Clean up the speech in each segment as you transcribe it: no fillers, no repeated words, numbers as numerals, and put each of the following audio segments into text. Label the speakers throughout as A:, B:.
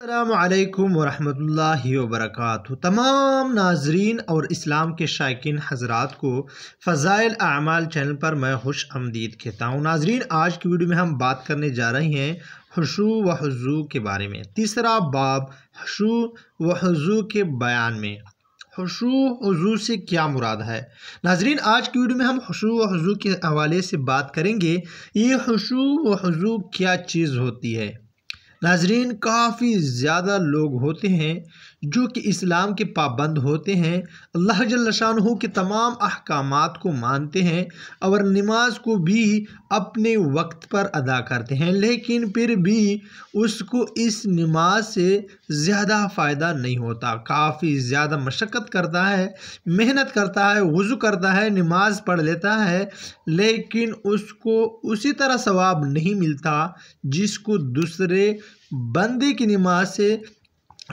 A: السلام علیکم ورحمۃ اللہ وبرکاتہ۔ تمام ناظرین اور اسلام کے شائقین حضرات کو فضائل اعمال چینل پر میں خوش آمدید کہتا ہوں۔ ناظرین، آج کی ویڈیو میں ہم بات کرنے جا رہے ہیں خشوع و خضوع کے بارے میں۔ تیسرا باب خشوع و خضوع کے بیان میں۔ خشوع و خضوع سے کیا مراد ہے؟ ناظرین، آج کی ویڈیو میں ہم خشوع و خضوع کے حوالے سے بات کریں گے۔ یہ خشوع و خضوع کیا چیز ہوتی ہے؟ ناظرین، کافی زیادہ لوگ ہوتے ہیں جو کہ اسلام کے پابند ہوتے ہیں، اللہ جل شانہ کے تمام احکامات کو مانتے ہیں اور نماز کو بھی اپنے وقت پر ادا کرتے ہیں، لیکن پھر بھی اس کو اس نماز سے زیادہ فائدہ نہیں ہوتا۔ کافی زیادہ مشقت کرتا ہے، محنت کرتا ہے، وضو کرتا ہے، نماز پڑھ لیتا ہے، لیکن اس کو اسی طرح ثواب نہیں ملتا جس کو دوسرے بندے کی نماز سے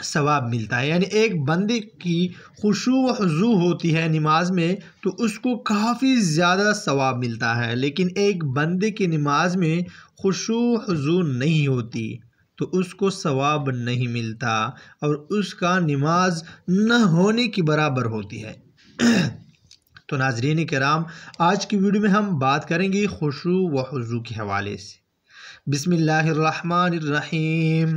A: ثواب ملتا ہے۔ یعنی ایک بندے کی خشوع و خضوع ہوتی ہے نماز میں تو اس کو کافی زیادہ ثواب ملتا ہے، لیکن ایک بندے کی نماز میں خشوع و خضوع نہیں ہوتی تو اس کو ثواب نہیں ملتا اور اس کا نماز نہ ہونے کے برابر ہوتی ہے۔ تو ناظرین کرام، آج کی ویڈیو میں ہم بات کریں گے خشوع و خضوع کے حوالے سے۔ بسم اللہ الرحمن الرحیم۔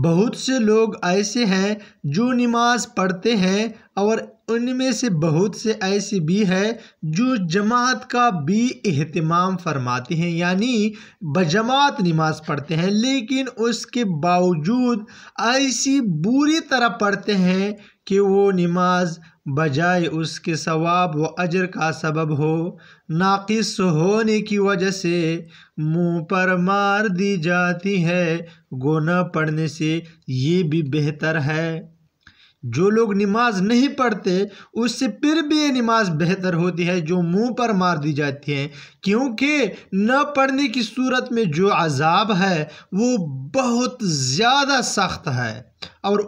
A: بہت سے لوگ ایسے ہیں جو نماز پڑھتے ہیں اور ان میں سے بہت سے ایسے بھی ہیں جو جماعت کا بھی اہتمام فرماتے ہیں، یعنی بجماعت نماز پڑھتے ہیں، لیکن اس کے باوجود ایسی بری طرح پڑھتے ہیں کہ وہ نماز بجائے اس کے ثواب و اجر کا سبب ہو، ناقص ہونے کی وجہ سے منہ پر مار دی جاتی ہے۔ گناہ پڑھنے سے یہ بھی بہتر ہے۔ جو لوگ نماز نہیں پڑھتے اس سے پھر بھی یہ نماز بہتر ہوتی ہے جو منہ پر مار دی جاتی ہے، کیونکہ نہ پڑھنے کی صورت میں جو عذاب ہے وہ بہت زیادہ سخت ہے، اور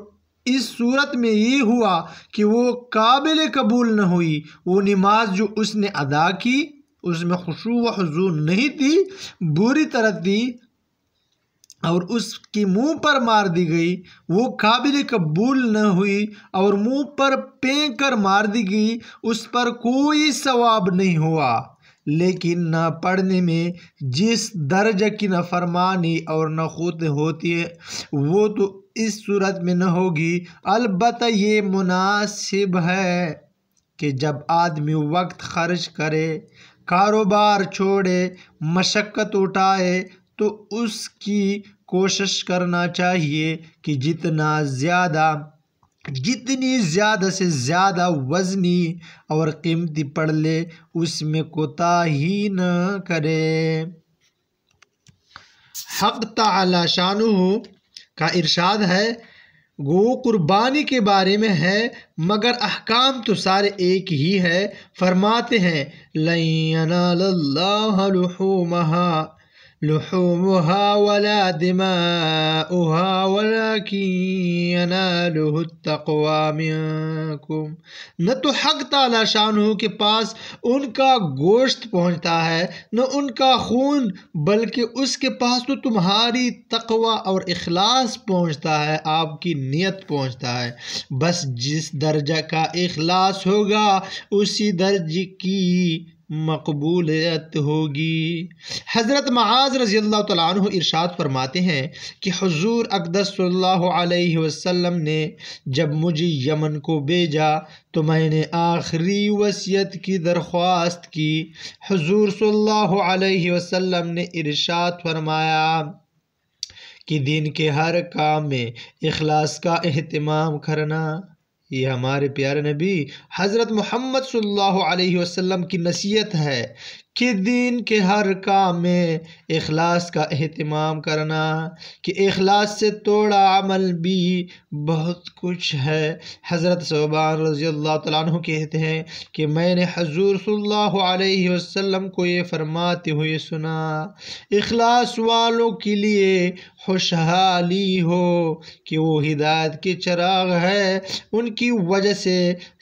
A: اس صورت میں یہ ہوا کہ وہ قابل قبول نہ ہوئی۔ وہ نماز جو اس نے ادا کی اس میں خشوع و خضوع نہیں تھی، بری طرح تھی، اور اس کی منہ پر مار دی گئی، وہ قابل قبول نہ ہوئی اور منہ پر پھینک کر مار دی گئی، اس پر کوئی ثواب نہیں ہوا۔ لیکن نہ پڑھنے میں جس درجہ کی نافرمانی اور نخوت ہوتی ہے وہ تو اس صورت میں نہ ہوگی۔ البتہ یہ مناسب ہے کہ جب آدمی وقت خرچ کرے، کاروبار چھوڑے، مشقت اٹھائے تو اس کی کوشش کرنا چاہیے کہ جتنی زیادہ سے زیادہ وزنی اور قیمتی پڑھ لے، اس میں کوتاہی نہ کرے۔ حق تعالی شانہ کا ارشاد ہے، وہ قربانی کے بارے میں ہے مگر احکام تو سارے ایک ہی ہے۔ فرماتے ہیں لن ینال اللہ لحومها ولا دماؤها ولكن يناله التقوى منكم۔ نہ تو حق تعالی شانہ کے پاس ان کا گوشت پہنچتا ہے نہ ان کا خون، بلکہ اس کے پاس تو تمہاری تقوی اور اخلاص پہنچتا ہے، آپ کی نیت پہنچتا ہے۔ بس جس درجہ کا اخلاص ہوگا اسی درجے کی مقبولیت ہوگی۔ حضرت معاذ رضی اللہ تعالیٰ عنہ ارشاد فرماتے ہیں کہ حضور اقدس صلی اللہ علیہ وسلم نے جب مجھے یمن کو بھیجا تو میں نے آخری وصیت کی درخواست کی۔ حضور صلی اللہ علیہ وسلم نے ارشاد فرمایا کہ دین کے ہر کام میں اخلاص کا اہتمام کرنا۔ یہ ہمارے پیارے نبی حضرت محمد صلی اللہ علیہ وسلم کی نصیحت ہے کہ دین کے ہر کام میں اخلاص کا اہتمام کرنا، کہ اخلاص سے توڑا عمل بھی بہت کچھ ہے۔ حضرت ثوبان رضی اللہ تعالیٰ عنہ کہتے ہیں کہ میں نے حضور صلی اللہ علیہ وسلم کو یہ فرماتے ہوئے سنا، اخلاص والوں کے لیے خوشحالی ہو کہ وہ ہدایت کے چراغ ہے، ان کی وجہ سے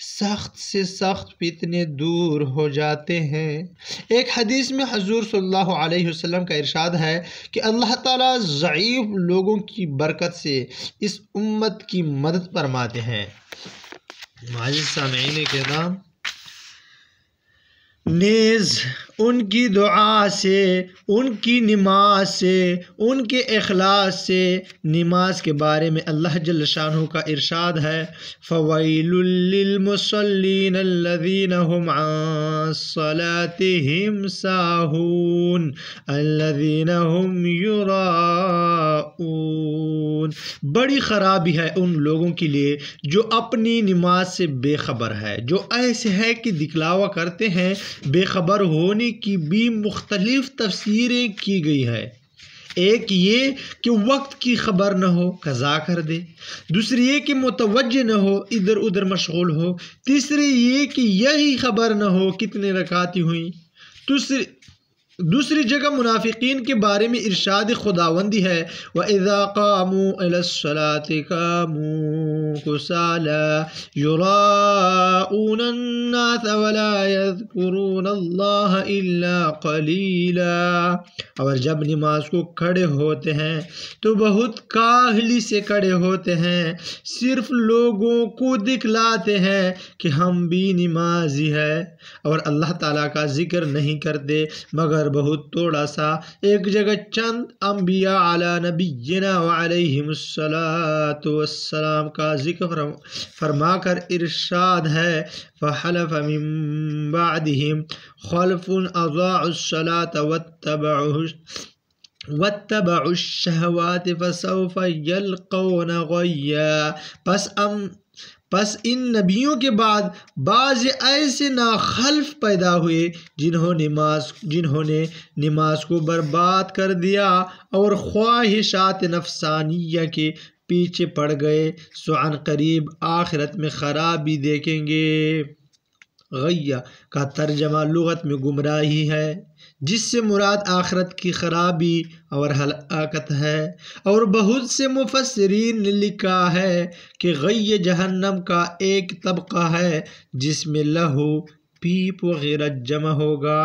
A: سخت فتنے دور ہو جاتے ہیں۔ ایک حدیث میں حضور صلی اللہ علیہ وسلم کا ارشاد ہے کہ اللہ تعالیٰ ضعیف لوگوں کی برکت سے اس امت کی مدد فرماتے ہیں۔ معزز سامعین کرام، نیز ان کی دعا سے، ان کی نماز سے، ان کے اخلاص سے نماز کے بارے میں اللہ جل شانہ کا ارشاد ہے فَوَيْلٌ لِّلْمُصَلِّينَ الَّذِينَ هُمْ عَن صَلَاتِهِمْ سَاهُونَ الَّذِينَ هُمْ يُرَاءُونَ۔ بڑی خرابی ہے ان لوگوں کے لیے جو اپنی نماز سے بے خبر ہے، جو ایسے ہے کہ دکھلاوا کرتے ہیں۔ بے خبر ہونے کی بھی مختلف تفسیریں کی گئی ہے۔ ایک یہ کہ وقت کی خبر نہ ہو، قضا کر دے۔ دوسری یہ کہ متوجہ نہ ہو، ادھر ادھر مشغول ہو۔ تیسری یہ کہ یہی خبر نہ ہو کتنے رکعتیں ہوئیں۔ دوسری جگہ منافقین کے بارے میں ارشاد خداوندی ہے وَإِذَا قَامُوا إِلَى الصَّلَاةِ قَامُوا كُسَالَىٰ يُرَاءُونَ النَّاسَ وَلَا يَذْكُرُونَ اللَّهَ إِلَّا قَلِيلًا۔ اور جب نماز کو کھڑے ہوتے ہیں تو بہت کاہلی سے کھڑے ہوتے ہیں، صرف لوگوں کو دکھلاتے ہیں کہ ہم بھی نمازی ہیں، اور اللہ تعالیٰ کا ذکر نہیں کرتے مگر بہت تھوڑا سا۔ ایک جگہ چند انبیاء علی نبینا وعلیہم الصلاۃ والسلام کا ذکر فرما کر ارشاد ہے فَحَلَفَ مِن بَعْدِهِمْ خَلْفٌ أَضَاعُوا الصَّلَاةَ وَاتَّبَعُوا الشَّهَوَاتِ فَسَوْفَ يَلْقَوْنَ غَيًّا۔ پس ان نبیوں کے بعد بعض ایسے ناخلف پیدا ہوئے جنہوں نے نماز کو برباد کر دیا اور خواہشات نفسانیہ کے پیچھے پڑ گئے، سو عن قریب آخرت میں خرابی دیکھیں گے۔ غیہ کا ترجمہ لغت میں گمراہی ہے، جس سے مراد آخرت کی خرابی اور ہلاکت ہے، اور بہت سے مفسرین نے لکھا ہے کہ غی جہنم کا ایک طبقہ ہے جس میں لہو، پیپ وغیرہ جمع ہوگا،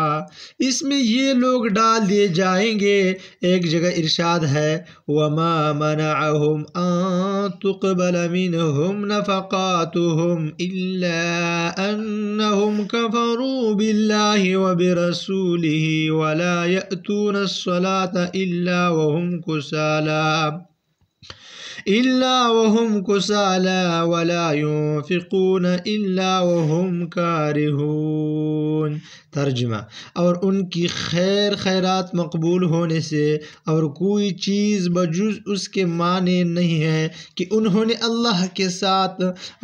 A: اس میں یہ لوگ ڈال دیے جائیں گے۔ ایک جگہ ارشاد ہے وَمَا مَنَعَهُمْ أَن تُقْبَلَ مِنْهُمْ نَفَقَاتُهُمْ إِلَّا أَنَّهُمْ كَفَرُوا بِاللَّهِ وَبِرَسُولِهِ وَلَا يَأْتُونَ الصَّلَاةَ إِلَّا وَهُمْ كُسَالَىٰ وَلَا يُنْفِقُونَ إِلَّا وَهُمْ كَارِهُونَ۔ ترجمہ، اور ان کی خیرات مقبول ہونے سے اور کوئی چیز بجز اس کے معنی نہیں ہے کہ انہوں نے اللہ کے ساتھ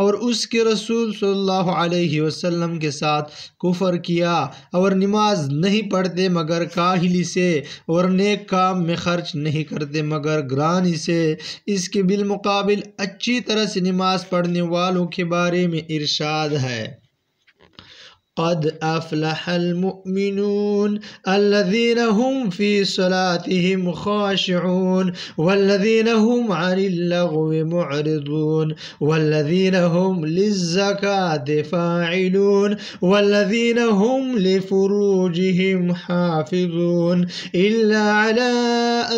A: اور اس کے رسول صلی اللہ علیہ وسلم کے ساتھ کفر کیا، اور نماز نہیں پڑھتے مگر کاہلی سے، اور نیک کام میں خرچ نہیں کرتے مگر گرانی سے۔ اس کے بالمقابل اچھی طرح سے نماز پڑھنے والوں کے بارے میں ارشاد ہے قد افلح المؤمنون الذين هم في صلاتهم خاشعون والذين هم عن اللغو معرضون والذين هم للزكاة فاعلون والذين هم لفروجهم حافظون إلا على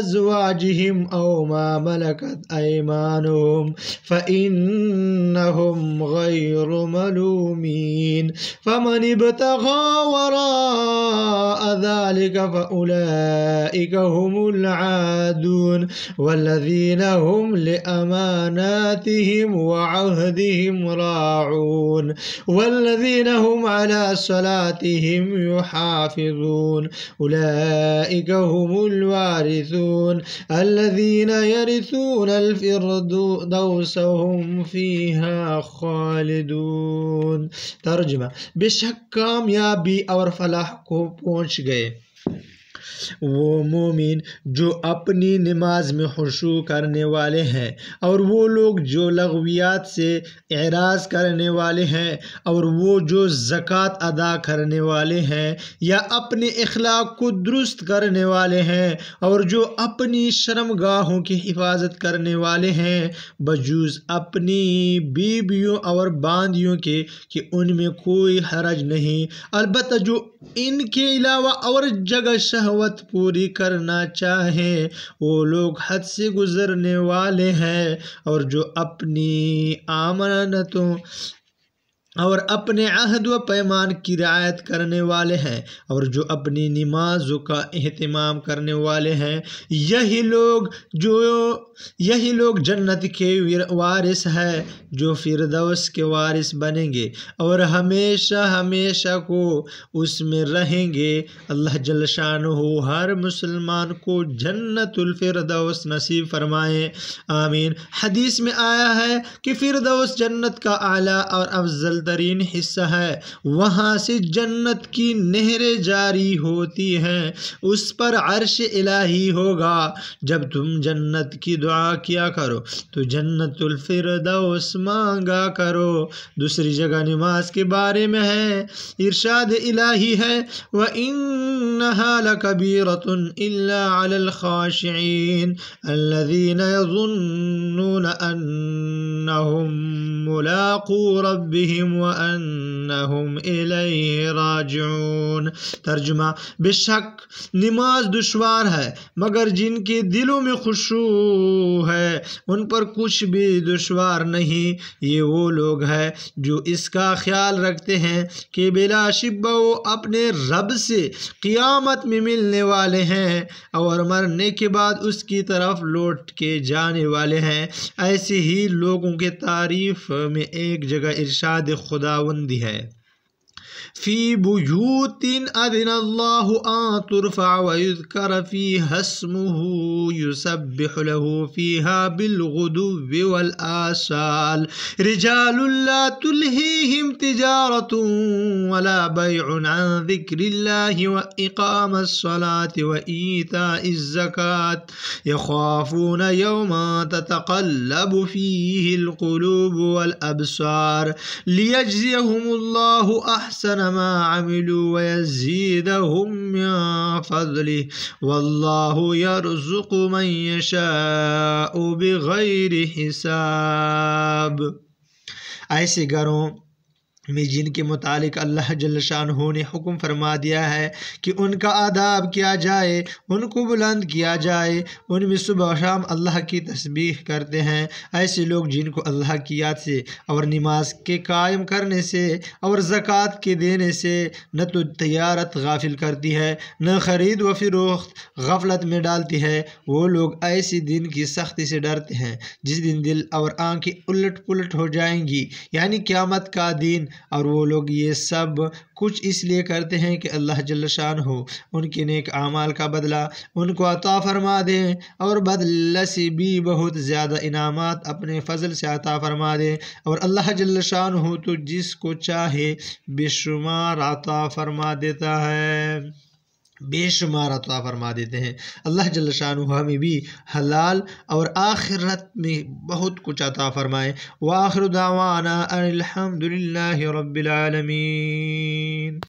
A: أزواجهم أو ما ملكت أيمانهم فإنهم غير ملومين فمن ابتغى وراء ذلك فأولئك هم العادون والذين هم لأماناتهم وعهدهم راعون والذين هم على صلاتهم يحافظون أولئك هم الوارثون الذين يرثون الفردوس هم فيها خالدون۔ ترجمہ، بے شک کامیابی اور فلاح کو پہنچ گئے وہ مومن جو اپنی نماز میں خشوع کرنے والے ہیں، اور وہ لوگ جو لغویات سے اعراض کرنے والے ہیں، اور وہ جو زکوٰۃ ادا کرنے والے ہیں یا اپنے اخلاق کو درست کرنے والے ہیں، اور جو اپنی شرمگاہوں کی حفاظت کرنے والے ہیں، بجوز اپنی بیویوں اور باندیوں کے کہ ان میں کوئی حرج نہیں، البتہ جو ان کے علاوہ اور جگہ شہوت پوری کرنا چاہیں وہ لوگ حد سے گزرنے والے ہیں، اور جو اپنی امانتوں اور اپنے عہد و پیمان کی رعایت کرنے والے ہیں، اور جو اپنی نمازوں کا اہتمام کرنے والے ہیں، یہی لوگ جنت کے وارث ہیں جو فردوس کے وارث بنیں گے اور ہمیشہ ہمیشہ کو اس میں رہیں گے۔ اللہ جل شانہ ہر مسلمان کو جنت الفردوس نصیب فرمائے، آمین۔ حدیث میں آیا ہے کہ فردوس جنت کا اعلیٰ اور افضل ترین حصہ ہے، وہاں سے جنت کی نہریں جاری ہوتی ہیں، اس پر عرش الہی ہوگا۔ جب تم جنت کی دعا کیا کرو تو جنت الفردوس مانگا کرو۔ دوسری جگہ نماز کے بارے میں ہے، ارشاد الہی ہے وَإِنَّهَا لَكَبِيرَةٌ إِلَّا عَلَى الْخَاشِعِينَ الَّذِينَ يَظُنُّونَ أَنَّهُم مُّلَاقُو رَبِّهِمْ وَأَنَّهُمْ إِلَيْهِ راجعون۔ ترجمہ: بے شک نماز دشوار ہے مگر جن کے دلوں میں خشوع ہے ان پر کچھ بھی دشوار نہیں۔ یہ وہ لوگ ہیں جو اس کا خیال رکھتے ہیں کہ بلا شبہ وہ اپنے رب سے قیامت میں ملنے والے ہیں اور مرنے کے بعد اس کی طرف لوٹ کے جانے والے ہیں۔ ایسے ہی لوگوں کے تعریف میں ایک جگہ ارشاد خداوندی ہے فی بیوت اذن اللہ ان ترفع ویذکر فیہا اسمہ یسبح له فیہا بالغدو والآصال رجال لا تلہیہم تجارت ولا بیع عن ذکر اللہ واقام الصلاة وایتاء الزکاة یخافون یوما تتقلب فیہ القلوب والابصار لیجزیہم اللہ احسن ما عملوا ويزيدهم من فضله والله يرزق من يشاء بغير حساب۔ ایسے گھروں میں جن کے متعلق اللہ جل شانہ نے حکم فرما دیا ہے کہ ان کا آداب کیا جائے، ان کو بلند کیا جائے، ان میں صبح و شام اللہ کی تسبیح کرتے ہیں، ایسے لوگ جن کو اللہ کی یاد سے اور نماز کے قائم کرنے سے اور زکوٰۃ کے دینے سے نہ تو تجارت غافل کرتی ہے نہ خرید و فروخت غفلت میں ڈالتی ہے، وہ لوگ ایسے دن کی سختی سے ڈرتے ہیں جس دن دل اور آنکھیں الٹ پلٹ ہو جائیں گی، یعنی قیامت کا دن، اور وہ لوگ یہ سب کچھ اس لیے کرتے ہیں کہ اللہ جل شانہ ان کے نیک اعمال کا بدلہ ان کو عطا فرما دیں اور بدلہ سے بھی بہت زیادہ انعامات اپنے فضل سے عطا فرما دیں، اور اللہ جل شانہ تو جس کو چاہے بے شمار عطا فرما دیتا ہے، بے شمار عطا فرما دیتے ہیں۔ اللہ جل شانہ ہمیں بھی حلال اور آخرت میں بہت کچھ عطا فرمائے۔ وآخر دعوانا ان الحمد للہ رب العالمین۔